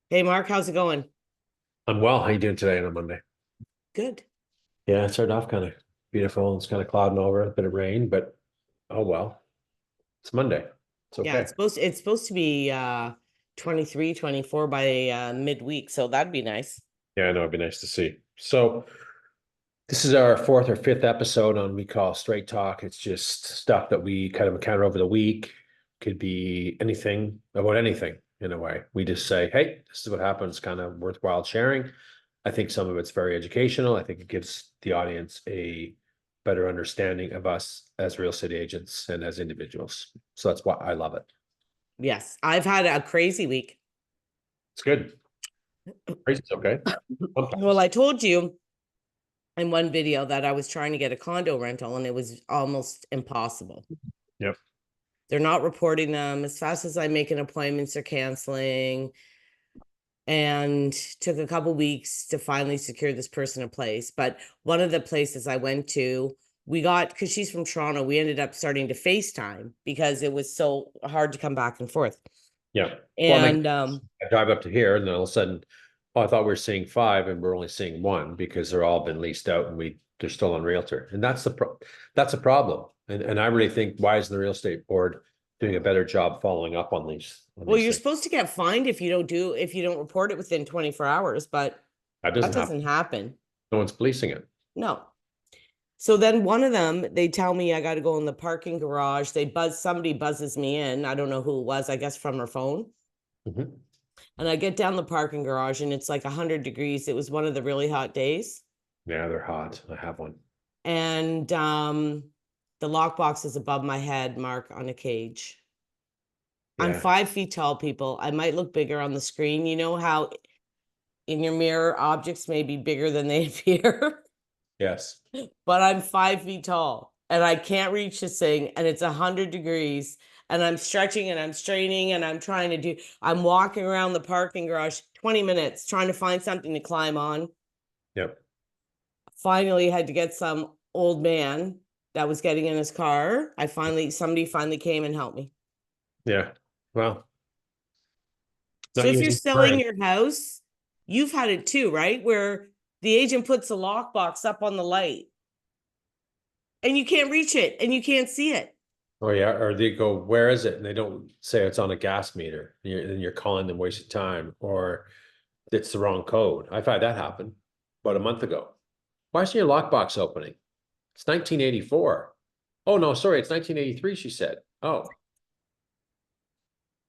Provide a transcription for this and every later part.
Hey Mark, how's it going? I'm well. How you doing today on a Monday? Good. Yeah, it started off kind of beautiful. It's kind of clouding over, a bit of rain, but oh well. It's Monday. It's Yeah, okay. it's supposed to be 23, 24 by midweek, so that'd be nice. Yeah, I know. It'd be nice to see. So this is our fourth or fifth episode on we call Straight Talk. It's just stuff that we kind of encounter over the week. Could be anything about anything in a way. We just say, hey, this is what happens, kind of worthwhile sharing. I think some of it's very educational. I think it gives the audience a better understanding of us as real estate agents and as individuals. So that's why I love it. Yes, I've had a crazy week. It's good. Crazy's okay. Well, Sometimes. I told you in one video that I was trying to get a condo rental and it was almost impossible. Yep. They're not reporting them as fast as I make an appointment, they're canceling. And took a couple weeks to finally secure this person a place. But one of the places I went to, we got, because she's from Toronto, we ended up starting to FaceTime because it was so hard to come back and forth. Yeah. Well, it makes And I drive up to here and then all of a sudden, oh, I thought we were seeing five and we're only seeing one because they're all been leased out and they're still on Realtor. And that's a problem. And I really think why isn't the real estate board doing a better job following up on well, these you're things? supposed to get fined if you don't report it within 24 hours, but That that doesn't happen. doesn't happen. No one's policing it. No. So then one of them, they tell me I got to go in the parking garage. Somebody buzzes me in. I don't know who it was, I guess from her phone. Mhm. And I get down the parking garage and it's like 100 degrees. It was one of the really hot days. Yeah, they're hot. I have one. And the lockbox is above my head, Mark, on a cage. I'm Yeah. 5 feet tall, people. I might look bigger on the screen. You know how in your mirror objects may be bigger than they appear? Yes. But I'm 5 feet tall and I can't reach this thing. And it's 100 degrees. And I'm stretching and I'm straining and I'm walking around the parking garage 20 minutes trying to find something to climb on. Yep. Finally had to get some old man that was getting in his car. Somebody finally came and helped me. Yeah. Well, So not if you're using selling spring. your house, you've had it too, right? Where the agent puts a lockbox up on the light and you can't reach it and you can't see it. Oh yeah, or they go, where is it? And they don't say it's on a gas meter. And you're calling them wasted time, or it's the wrong code. I've had that happen about a month ago. Why isn't your lockbox opening? It's 1984. Oh no, sorry, it's 1983, she said. Oh,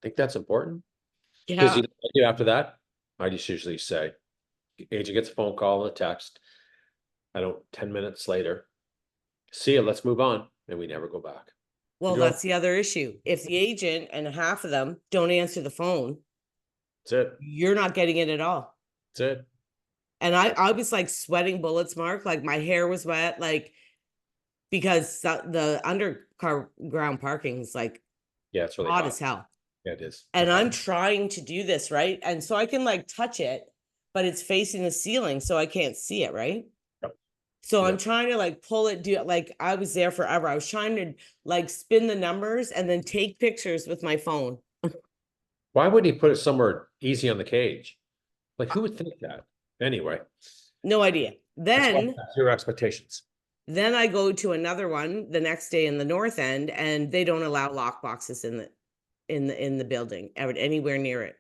think that's important? Because Yeah. after that, I just usually say, agent gets a phone call and a text. I don't, 10 minutes later, see you, let's move on. And we never go back. We Well, go, that's the other issue. If the agent and half of them don't answer the phone, that's it. you're not getting it at all. That's it. And I was like sweating bullets, Mark. Like my hair was wet, like because the underground parking is like Yeah, it's really hot hot. as hell. Yeah, it is. I And have. I'm trying to do this, right? And so I can like touch it, but it's facing the ceiling, so I can't see it, right? Yep. So I'm Yep. trying to like pull it, do like I was there forever. I was trying to like spin the numbers and then take pictures with my phone. Why would he put it somewhere easy on the cage? Like, who would think that? Anyway, No idea. that's why Then that's your expectations. then I go to another one the next day in the north end, and they don't allow lock boxes in the building anywhere near it.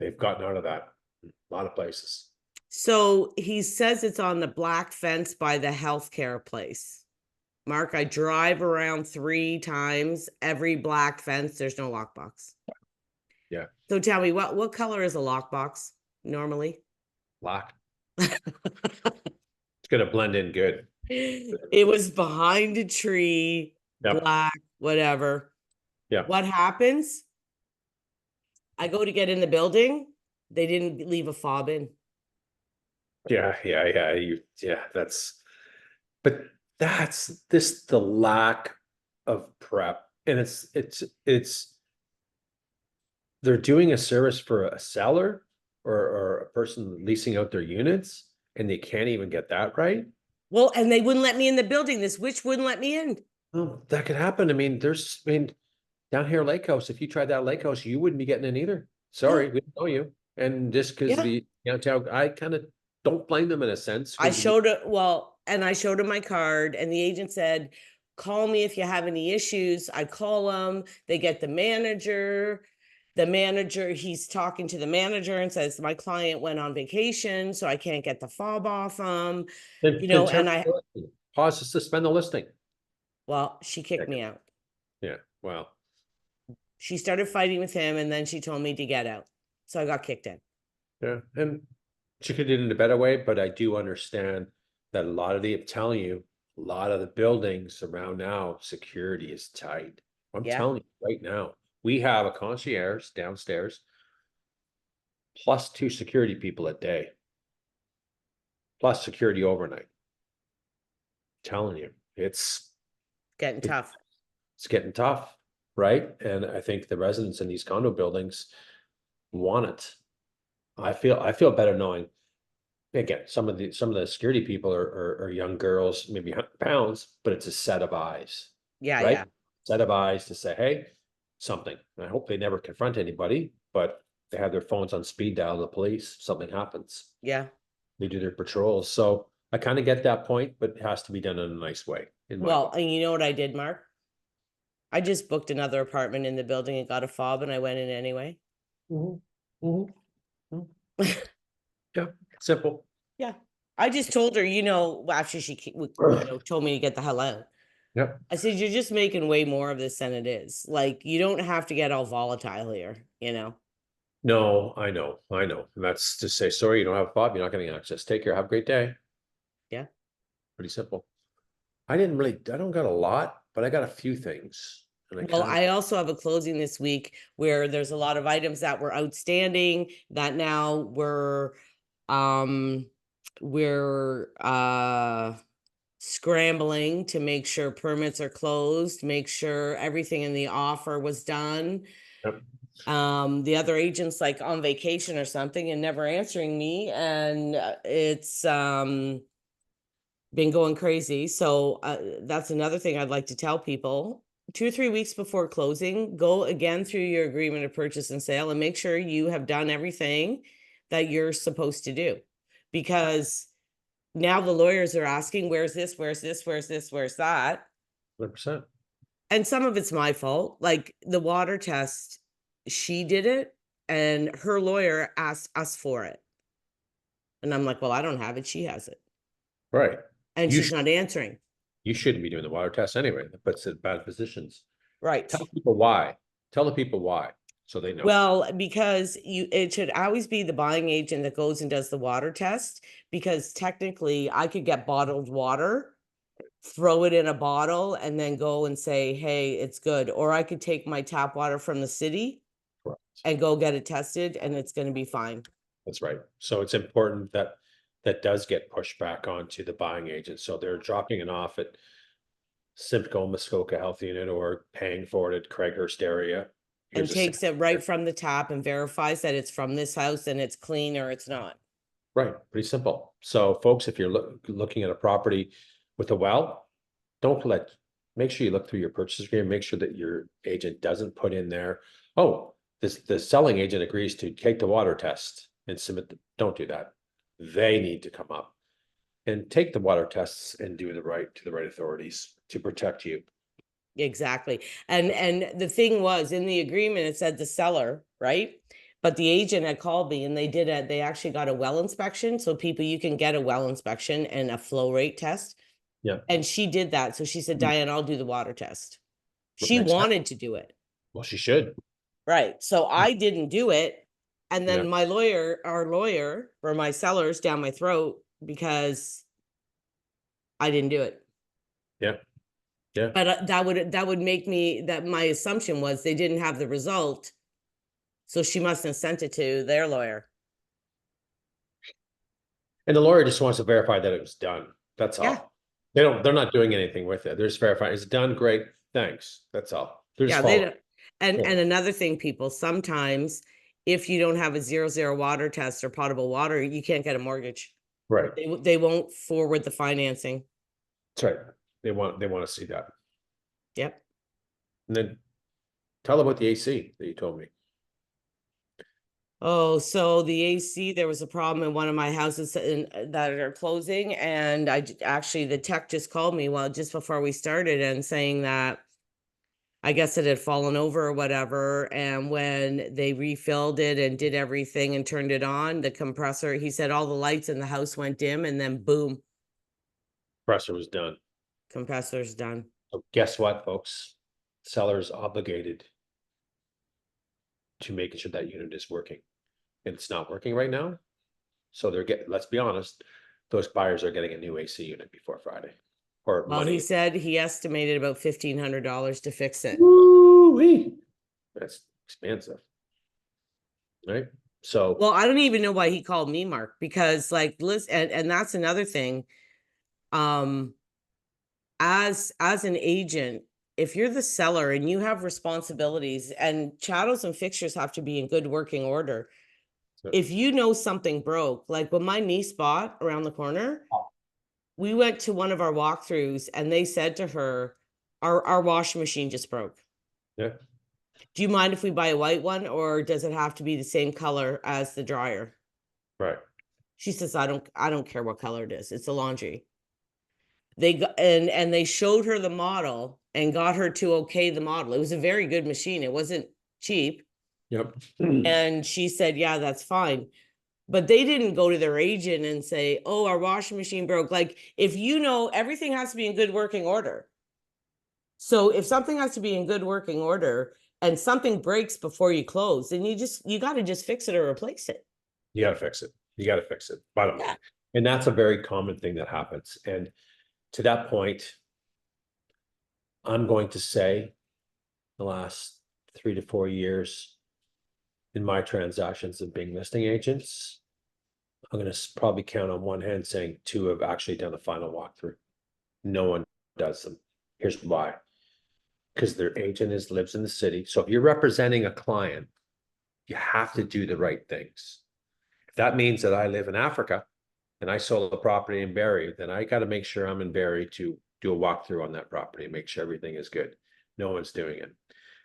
They've gotten out of that a lot of places. So he says it's on the black fence by the healthcare place. Mark, I drive around 3 times. Every black fence, there's no lockbox. Yeah, So tell me, what color is a lockbox normally? black. It's gonna blend in good. It was behind a tree, Yep. black, whatever. Yep. What happens? I go to get in the building. They didn't leave a fob in. Yeah. Yeah. Yeah. But that's this the lack of prep, and it's they're doing a service for a seller or a person leasing out their units, and they can't even get that right. Well, and they wouldn't let me in the building. This witch wouldn't let me in. Oh, that could happen. I mean, down here, Lake House, if you tried that Lake House, you wouldn't be getting in either. Sorry, we don't know you. And just because Yeah. the downtown, I kind of don't blame them in a sense. I 'Cause showed it, well, and I showed him my card, and the agent said, call me if you have any issues. I call them, they get the manager. The manager, he's talking to the manager and says, my client went on vacation, so I can't get the fob off him. then And I, pause to suspend the listing. well, she kicked me out. Yeah, well, She started fighting with him, and then she told me to get out. So I got kicked out. yeah, and she could do it in a better way, but I do understand that a lot of I'm telling you, a lot of the buildings around now, security is tight. I'm Yeah. telling you right now, we have a concierge downstairs, plus 2 security people a day, plus security overnight. Telling you, Getting it, tough. it's getting tough, right? And I think the residents in these condo buildings want it. I feel better knowing, again, some of the security people are young girls, maybe 100 pounds, but it's a set of eyes, Yeah, right? yeah, Set of eyes to say, hey, something. And I hope they never confront anybody, but they have their phones on speed dial to the police, something happens. yeah. They do their patrols. So I kind of get that point, but it has to be done in a nice way, in my Well, book. and you know what I did, Mark? I just booked another apartment in the building and got a fob, and I went in anyway. Mhm, mhm, mhm. Yeah, simple. Yeah. I just told her, after she, told me to get the hell out. Yep. I said, you're just making way more of this than it is. Like, you don't have to get all volatile here. No, I know. And that's to say, sorry, you don't have a fob, you're not getting access. Take care. Have a great day. Yeah. Pretty simple. I don't got a lot, but I got a few things. And I Well, kind of, I also have a closing this week where there's a lot of items that were outstanding that now um, we're scrambling to make sure permits are closed, make sure everything in the offer was done. yep. The other agent's like on vacation or something and never answering me, and it's been going crazy. So that's another thing I'd like to tell people. 2 or 3 weeks before closing, go again through your agreement of purchase and sale and make sure you have done everything that you're supposed to do. Because now the lawyers are asking, where's this, where's this, where's this, where's that? 100%. And some of it's my fault. Like the water test, she did it and her lawyer asked us for it. And I'm like, well, I don't have it. She has it. Right. And You she's should, not answering. you shouldn't be doing the water test anyway. That puts it in bad positions. Right. Tell people why. Tell the people why, so they know. Well, because it should always be the buying agent that goes and does the water test, because technically I could get bottled water, throw it in a bottle and then go and say, hey, it's good. Or I could take my tap water from the city Correct. and go get it tested and it's going to be fine. That's right. So it's important that that does get pushed back onto the buying agent. So they're dropping it off at Simcoe, Muskoka Health Unit, or paying for it at Craighurst area. And Here's a takes it right from the tap and verifies that it's from this house and it's clean or it's not. right, pretty simple. So folks, if you're looking at a property with a well, don't make sure you look through your purchase agreement, make sure that your agent doesn't put in there, oh, the selling agent agrees to take the water test and submit, don't do that. They need to come up and take the water tests and do the right authorities to protect you. Exactly. And the thing was, in the agreement, it said the seller, right? But the agent had called me and they actually got a well inspection. So people, you can get a well inspection and a flow rate test. Yeah. And she did that. So she said, Diane, I'll do the water test. She Makes sense. wanted to do it. Well, she should. Right. So I didn't do it. And then Yeah. our lawyer for my sellers down my throat because I didn't do it. Yeah. Yeah. But that would make me, that my assumption was they didn't have the result. So she must have sent it to their lawyer. And the lawyer just wants to verify that it was done. That's Yeah. all. They're not doing anything with it. They're just verifying it's done. Great. Thanks. That's all. They're just Yeah, they following. don't. And another thing, people, sometimes if you don't have a 0 water test or potable water, you can't get a mortgage. Right. They won't forward the financing. That's right. They want to see that. Yep. And then tell about the AC that you told me. Oh, so the AC, there was a problem in one of my houses that are closing, and actually the tech just called me just before we started and saying that I guess it had fallen over or whatever. And when they refilled it and did everything and turned it on, the compressor, he said all the lights in the house went dim and then boom, Compressor was done. compressor's done. So guess what, folks? Seller's obligated to making sure that unit is working. And it's not working right now. So they're getting, let's be honest, those buyers are getting a new AC unit before Friday. Or Well, he money. said he estimated about $1,500 to fix it. Woo-wee. That's expensive. Right? So Well, I don't even know why he called me, Mark, because like listen, and that's another thing. Um, as an agent, if you're the seller and you have responsibilities and chattels and fixtures have to be in good working order, if you know something broke, like when my niece bought around the corner, we went to one of our walkthroughs and they said to her, our washing machine just broke. yeah, Do you mind if we buy a white one, or does it have to be the same color as the dryer? right. She says, I don't care what color it is. It's a laundry. They got and they showed her the model and got her to okay the model. It was a very good machine. It wasn't cheap. Yep. And she said, yeah, that's fine. But they didn't go to their agent and say, oh, our washing machine broke. Like, if you know, everything has to be in good working order. So if something has to be in good working order and something breaks before you close, then you got to just fix it or replace it. You gotta fix it. You gotta fix it. Bottom line. Yeah. And that's a very common thing that happens. And to that point, I'm going to say the last 3 to 4 years in my transactions of being listing agents, I'm going to probably count on one hand saying 2 have actually done a final walkthrough. No one does them. Here's why. Because their agent lives in the city. So if you're representing a client, you have to do the right things. If that means that I live in Africa and I sold a property in Barrie, then I got to make sure I'm in Barrie to do a walkthrough on that property and make sure everything is good. No one's doing it.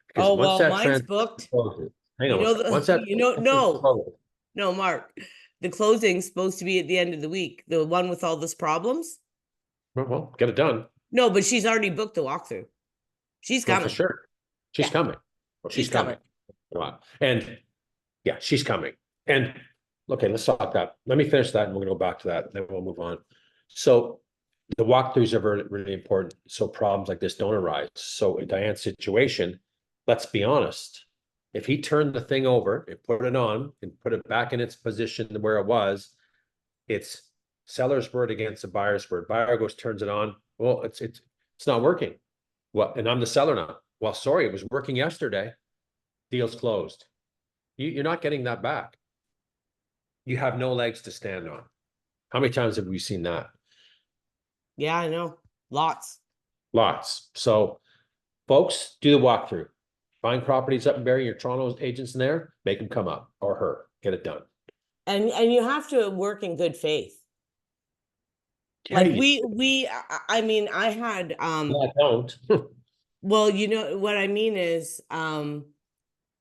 Because Oh, once well, that mine's transaction booked. closes, hang You on one know, second. Once that no, closes, no, Mark, the closing's supposed to be at the end of the week. The one with all this problems. well, get it done. No, but she's already booked the walkthrough. She's No, for coming. sure. She's Yeah, coming. Well, she's she's coming. coming. Wow. And yeah, she's coming. And okay, let's talk that. Let me finish that and we're gonna go back to that, then we'll move on. So the walkthroughs are really, really important. So problems like this don't arise. So in Diane's situation, let's be honest. If he turned the thing over and put it on and put it back in its position where it was, it's seller's word against the buyer's word. Buyer goes, turns it on. Well, it's not working. Well, and I'm the seller now. Well, sorry, it was working yesterday. Deal's closed. You're not getting that back. You have no legs to stand on. How many times have we seen that? Yeah, I know. Lots. Lots. So, folks, do the walkthrough. Find properties up and bury your Toronto agents in there, make them come up or her. Get it done. And you have to work in good faith. Yeah, Like I mean, I had I don't. well, you know what I mean is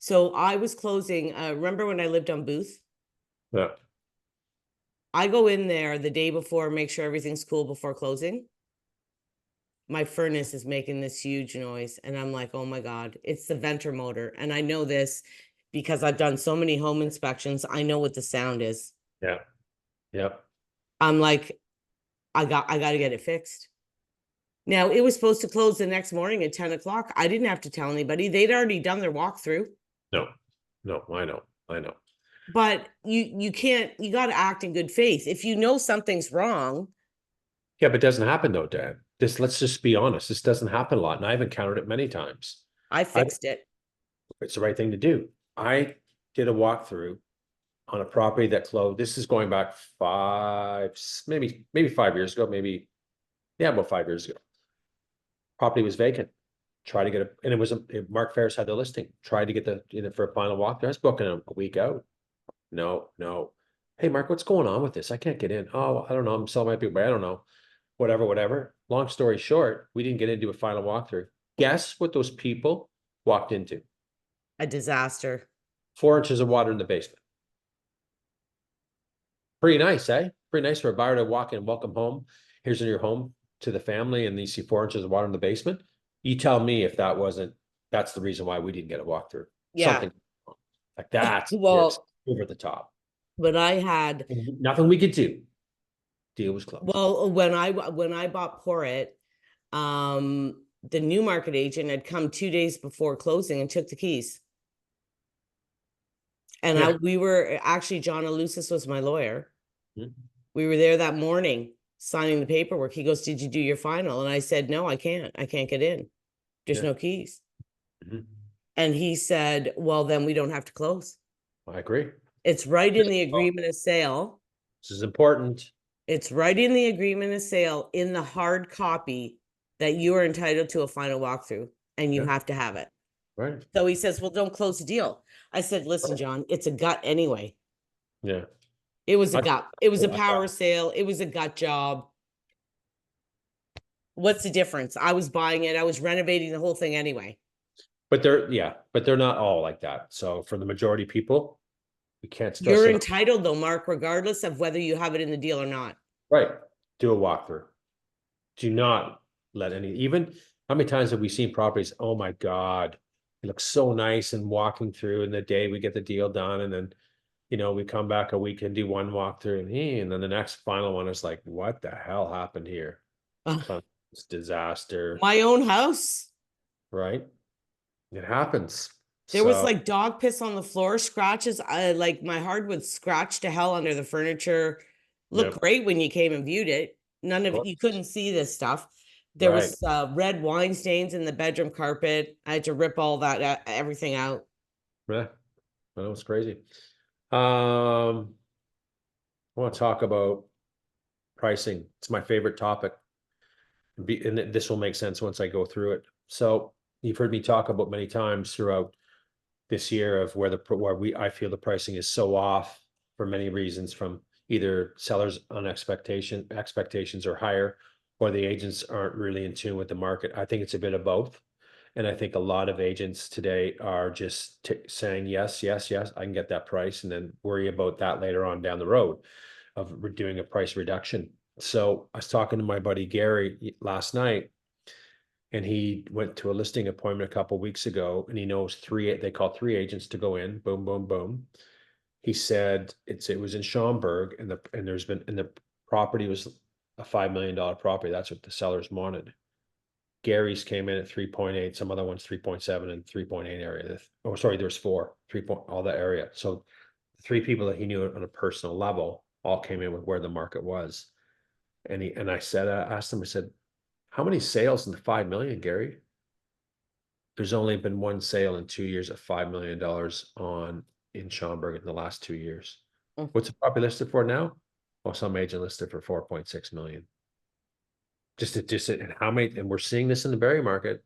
so I was closing, remember when I lived on Booth? Yeah. I go in there the day before, make sure everything's cool before closing. My furnace is making this huge noise, and I'm like, oh my God, it's the venter motor. And I know this because I've done so many home inspections. I know what the sound is. Yeah. Yep. I'm like, I got to get it fixed. Now it was supposed to close the next morning at 10 o'clock. I didn't have to tell anybody. They'd already done their walkthrough. No. No, I know. I know. But you can't, you got to act in good faith. If you know something's wrong. Yeah, but it doesn't happen though, Dad. Let's just be honest. This doesn't happen a lot, and I've encountered it many times. I fixed it. It's the right thing to do. I did a walkthrough on a property that closed. This is going back maybe 5 years ago, about 5 years ago. Property was vacant. Tried to get it, and it was Mark Ferris had the listing. Tried to get for a final walkthrough. I was booking a week out. No. Hey, Mark, what's going on with this? I can't get in. Oh, I don't know. I'm selling my people. I don't know. Whatever. Long story short, we didn't get into a final walkthrough. Guess what those people walked into? A disaster. 4 inches of water in the basement. Pretty nice, eh? Pretty nice for a buyer to walk in, welcome home. Here's in your home to the family, and you see 4 inches of water in the basement. You tell me if that's the reason why we didn't get a walkthrough. Yeah. Something like that's just Well, over the top. when I had, And nothing we could do. Deal was closed. well, when I bought Porrit, the Newmarket agent had come 2 days before closing and took the keys. And Yeah. we were actually, John Alusis was my lawyer. Mhm. We were there that morning signing the paperwork. He goes, "Did you do your final?" And I said, "No, I can't. I can't get in. There's Yeah. no keys." Mhm. And he said, "Well, then we don't have to close. I agree. It's right in the agreement of sale. This is important. It's right in the agreement of sale in the hard copy that you are entitled to a final walkthrough and you Yeah. have to have it." Right. So he says, "Well, don't close the deal." I said, "Listen, John, it's a gut anyway. Yeah. It was a I, gut. It was a I power sale. It was a gut job. What's the difference? I was buying it. I was renovating the whole thing anyway." but they're not all like that. So for the majority of people, we can't stress You're it. entitled though, Mark, regardless of whether you have it in the deal or not. Right. Do a walkthrough. Do not let even how many times have we seen properties? Oh my God, it looks so nice and walking through in the day we get the deal done. And then, we come back a week and do one walkthrough and then the next final one is like, what the hell happened here? It's disaster, My own house. right? It happens. There was So, like dog piss on the floor, scratches. I like my hardwood scratched to hell under the furniture. yeah, Looked great when you came and viewed it. None of of it, you course. couldn't see this stuff. There Right. was red wine stains in the bedroom carpet. I had to rip all that everything out. Yeah. That was crazy. I want to talk about pricing. It's my favorite topic. And this will make sense once I go through it. So you've heard me talk about many times throughout this year of I feel the pricing is so off for many reasons, from either sellers on expectations are higher, or the agents aren't really in tune with the market. I think it's a bit of both. And I think a lot of agents today are just saying, yes, yes, yes, I can get that price, and then worry about that later on down the road of doing a price reduction. So I was talking to my buddy Gary last night, and he went to a listing appointment a couple of weeks ago, and he knows they call 3 agents to go in, boom, boom, boom. He said it was in Schaumburg, and the property was a $5 million property. That's what the sellers wanted. Gary's came in at 3.8, some other ones 3.7 and 3.8 area. Oh, sorry, there's four, all that area. So 3 people that he knew on a personal level all came in with where the market was. And I asked him, I said, how many sales in the 5 million, Gary? There's only been one sale in 2 years of $5 million in Schaumburg in the last 2 years. Mm. What's the property listed for now? Well, some agent listed for 4.6 million. And how many, and we're seeing this in the Barrie market.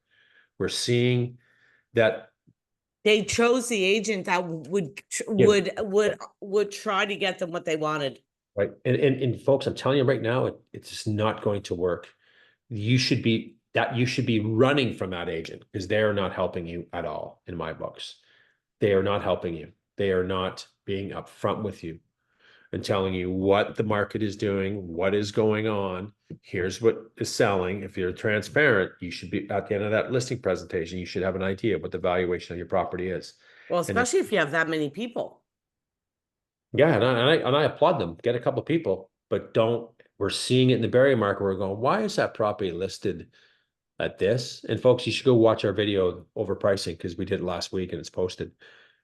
We're seeing that. They chose the agent that Yeah, would try to get them what they wanted. right. And folks, I'm telling you right now, it's just not going to work. You should be running from that agent, because they are not helping you at all in my books. They are not helping you. They are not being upfront with you and telling you what the market is doing, what is going on. Here's what is selling. If you're transparent, you should be at the end of that listing presentation, you should have an idea of what the valuation of your property is. Well, And then, especially if you have that many people. yeah, and I applaud them. Get a couple of people, but don't. We're seeing it in the Barrie market. We're going, why is that property listed at this? And folks, you should go watch our video overpricing, because we did it last week and it's posted.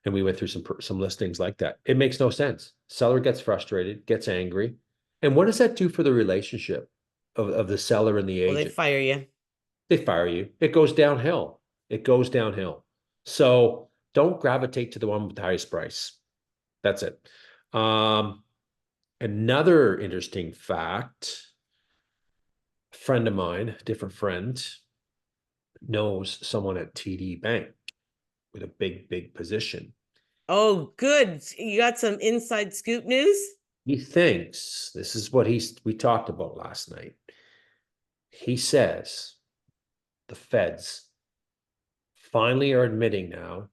And we went through some listings like that. It makes no sense. Seller gets frustrated, gets angry. And what does that do for the relationship of the seller and the Well, they agent? fire you. They fire you. It goes downhill. It goes downhill. So don't gravitate to the one with the highest price. That's it. Another interesting fact, a friend of mine, a different friend, knows someone at TD Bank with a big, big position. Oh, good. You got some inside scoop news? He thinks, this is what we talked about last night. He says the feds finally are admitting now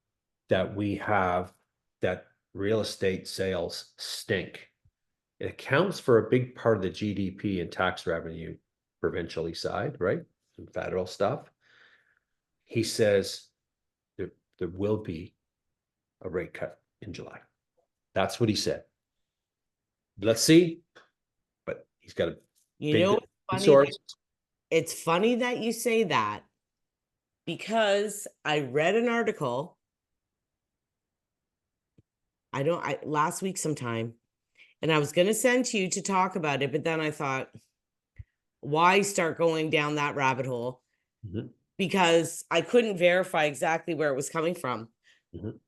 that that real estate sales stink. It accounts for a big part of the GDP and tax revenue provincially side, right? Some federal stuff. He says there will be a rate cut in July. That's what he said. Let's see, but he's got a You big know, it's funny source. it's funny that you say that, because I read an article, I last week sometime, and I was going to send to you to talk about it, but then I thought, why start going down that rabbit hole? Mhm, Because I couldn't verify exactly where it was coming from, mhm.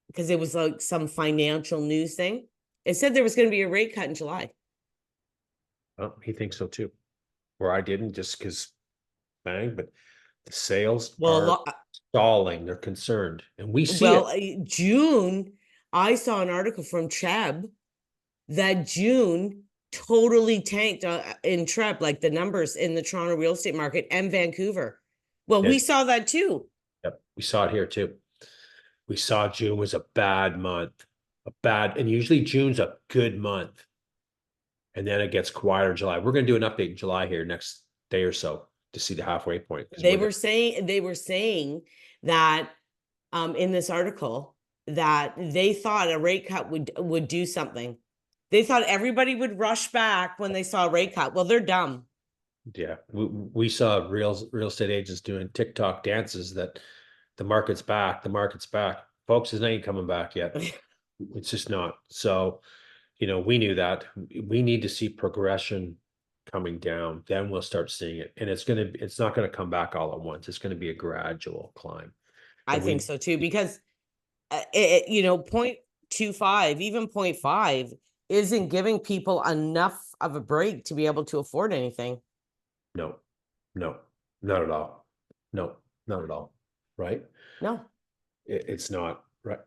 because it was like some financial news thing. It said there was going to be a rate cut in July. Well, he thinks so too. Or I didn't, just because bang, but the sales Well, are stalling. They're concerned, and we see it. June, I saw an article from Chubb that June totally tanked in Chubb, like the numbers in the Toronto real estate market and Vancouver. Well, we Yes. saw that too. Yep, we saw it here too. We saw June was a bad month, and usually June's a good month. And then it gets quieter in July. We're going to do an update in July here next day or so to see the halfway point. They were saying that in this article that they thought a rate cut would do something. They thought everybody would rush back when they saw a rate cut. Well, they're dumb. Yeah, we saw real estate agents doing TikTok dances that the market's back, folks. It ain't coming back yet. It's just not. So, we knew that we need to see progression coming down. Then we'll start seeing it, and it's not gonna come back all at once. It's gonna be a gradual climb. I And think we so too, because 0.25, even 0.5 isn't giving people enough of a break to be able to afford anything. no, no, not at all. No, not at all. Right? No. It's not right.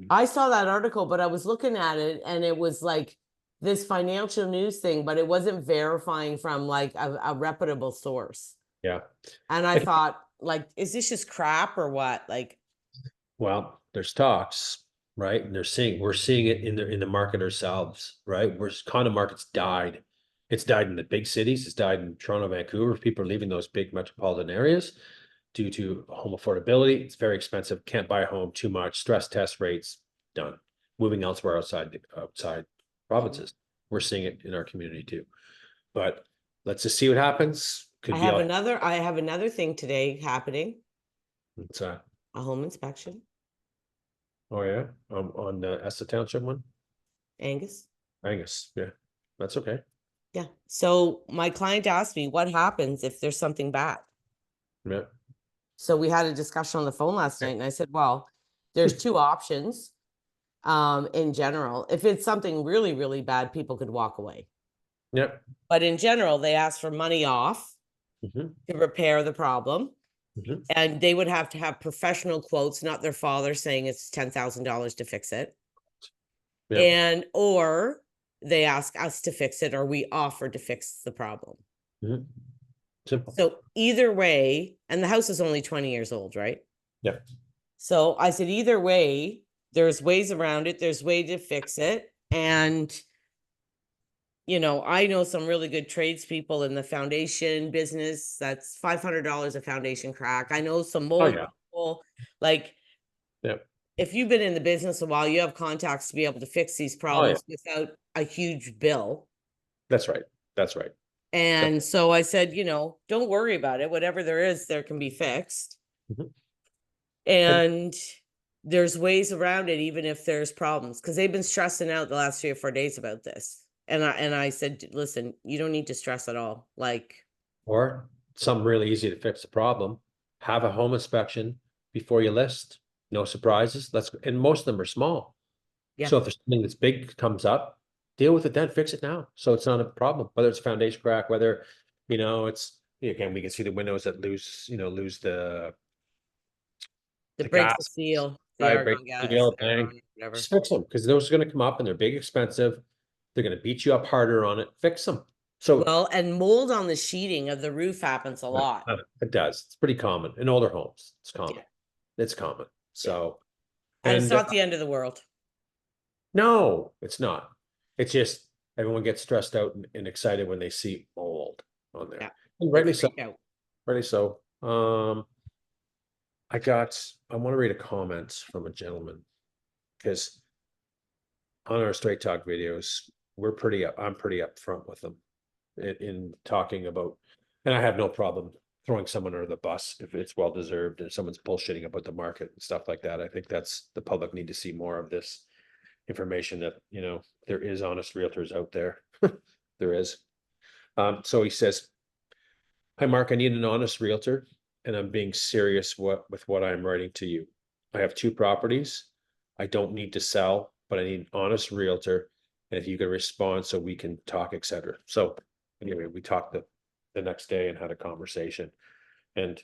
I saw that article, but I was looking at it and it was like this financial news thing, but it wasn't verifying from like a reputable source. Yeah. And I thought, like, is this just crap or what? Like, Well, there's talks, right? And we're seeing it in the market ourselves, right? Condo market's died. It's died in the big cities. It's died in Toronto, Vancouver. People are leaving those big metropolitan areas due to home affordability. It's very expensive. Can't buy a home, too much. Stress test rates done. Moving elsewhere outside provinces. We're seeing it in our community too. But let's just see what happens. Could be all. I have another thing today happening, It's a home inspection, oh yeah, on the ESSA Township one. Angus. Angus, yeah, that's okay. Yeah. So my client asked me what happens if there's something bad. Yeah, So we had a discussion on the phone last night and I said, well, there's two options. In general, if it's something really, really bad, people could walk away. yeah. But in general, they ask for money off Mm-hmm. to repair the problem. Mm-hmm. And they would have to have professional quotes, not their father saying it's $10,000 to fix it. Yeah. Or they ask us to fix it, or we offer to fix the problem. Mm-hmm. Simple. So either way, and the house is only 20 years old, right? Yeah. So I said, either way, there's ways around it. There's way to fix it. And, I know some really good tradespeople in the foundation business. That's $500 a foundation crack. I know some Oh mold yeah. people. Like, Yeah. if you've been in the business a while, you have contacts to be able to fix these Oh yeah. problems without a huge bill. That's right. That's right. And so I said, don't worry about it. Whatever there is, there can be fixed. Mhm. And there's ways around it, even if there's problems, because they've been stressing out the last 3 or 4 days about this. And I said, listen, you don't need to stress at all. Like, Or something really easy to fix the problem. Have a home inspection before you list. No surprises. And most of them are small. yeah. So if there's something that's big comes up, deal with it then, fix it now. So it's not a problem, whether it's a foundation crack, whether, it's, again, we can see the windows that lose That the breaks the gas, seal, the right? Break argon the gas, deal, bang. whatever. Just fix them, because those are gonna come up and they're big, expensive. They're gonna beat you up harder on it. Fix them. So Well, and mold on the sheeting of the roof happens a lot. it does. It's pretty common in older homes. It's common. Yeah. It's common. Yeah. So, And it's and not the end of the world. No, it's not. It's just everyone gets stressed out and excited when they see mold on there. Yeah. And They rightly so, freak out. rightly so. I want to read a comment from a gentleman because on our Straight Talk videos, I'm pretty upfront with them in talking about, and I have no problem throwing someone under the bus if it's well deserved and someone's bullshitting about the market and stuff like that. I think that's the public need to see more of this information that, there is honest realtors out there. There is. So he says, "Hi, Mark, I need an honest realtor, and I'm being serious with what I'm writing to you. I have 2 properties. I don't need to sell, but I need an honest realtor. And if you can respond so we can talk, etc." So anyway, we talked the next day and had a conversation. And,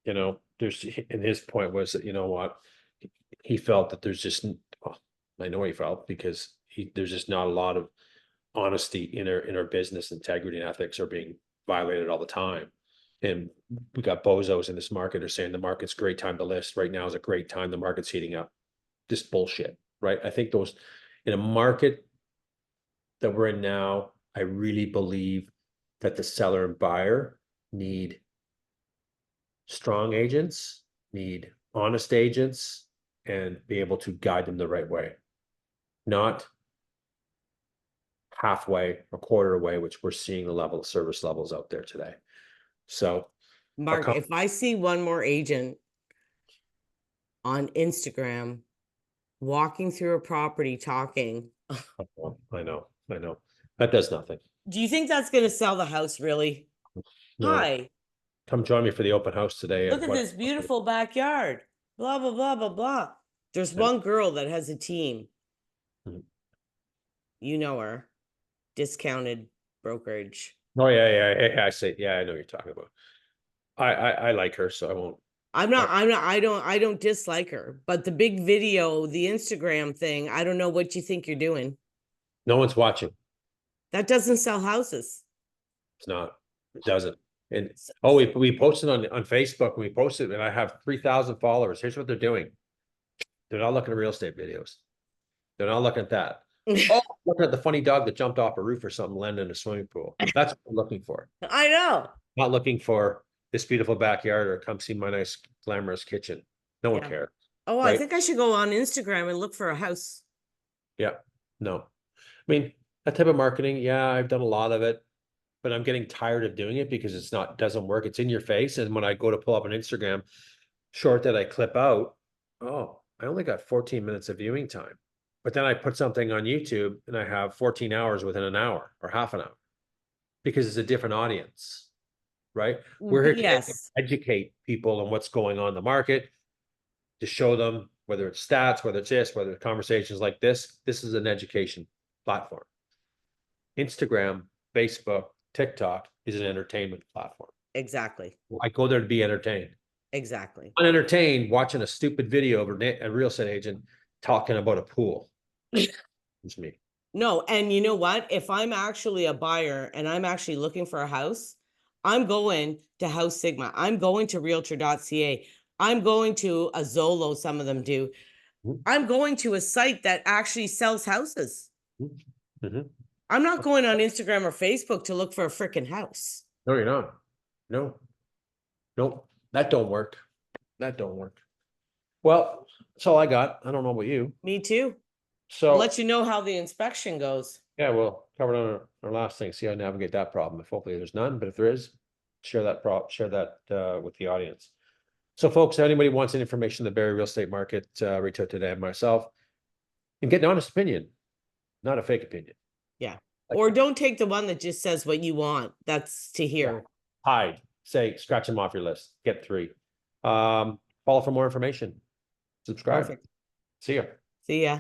and his point was that, what, he felt that there's just, well, I know he felt because there's just not a lot of honesty in our business. Integrity and ethics are being violated all the time. And we got bozos in this market are saying the market's a great time to list. Right now is a great time. The market's heating up. Just bullshit, right? I think those in a market that we're in now, I really believe that the seller and buyer need strong agents, need honest agents, and be able to guide them the right way, not halfway or quarter way, which we're seeing the level of service levels out there today. So, Mark, if I see one more agent on Instagram walking through a property talking, I know, that does nothing. do you think that's going to sell the house really? No, Hi, come join me for the open house today. look at this beautiful backyard. Blah, blah, blah, blah, blah. There's one girl that has a team. Mhm. You know her. Discounted brokerage. Oh yeah. I say, yeah, I know what you're talking about. I like her, so I won't. I don't dislike her, but the big video, the Instagram thing, I don't know what you think you're doing. No one's watching. That doesn't sell houses. It's not. It doesn't. And oh, we posted on Facebook. We posted, and I have 3,000 followers. Here's what they're doing. They're not looking at real estate videos. They're not looking at that. Oh, looking at the funny dog that jumped off a roof or something, landed in a swimming pool. That's what we're looking for. I know. Not looking for this beautiful backyard or come see my nice glamorous kitchen. No one cares. Oh, I right? think I should go on Instagram and look for a house. Yeah. No. I mean, that type of marketing, yeah, I've done a lot of it, but I'm getting tired of doing it because doesn't work. It's in your face. And when I go to pull up an Instagram short that I clip out, oh, I only got 14 minutes of viewing time. But then I put something on YouTube and I have 14 hours within an hour or half an hour because it's a different audience, right? We're here to educate people on what's going on in the market, to show them whether it's stats, whether it's this, whether it's conversations like this. This is an education platform. Instagram, Facebook, TikTok is an entertainment platform. Exactly. I go there to be entertained. Exactly. Unentertained watching a stupid video of a real estate agent talking about a pool. It's me. No, and you know what? If I'm actually a buyer and I'm actually looking for a house, I'm going to House Sigma. I'm going to realtor.ca. I'm going to a Zolo, some of them do. I'm going to a site that actually sells houses. Mm-hmm. I'm not going on Instagram or Facebook to look for a freaking house. No, you're not. No, that don't work. That don't work. Well, that's all I got. I don't know about you. Me too. So I'll let you know how the inspection goes. Yeah, we'll cover it on our last thing, see how to navigate that problem. If hopefully there's none, but if there is, share that with the audience. So folks, if anybody wants any information on the Barrie real estate market, reach out today and myself and get an honest opinion, not a fake opinion. Yeah. Or don't take the one that just says what you want. That's to hear. Yeah. Hide, say, scratch them off your list, get 3. Follow for more information. Subscribe. Perfect. See ya. See ya.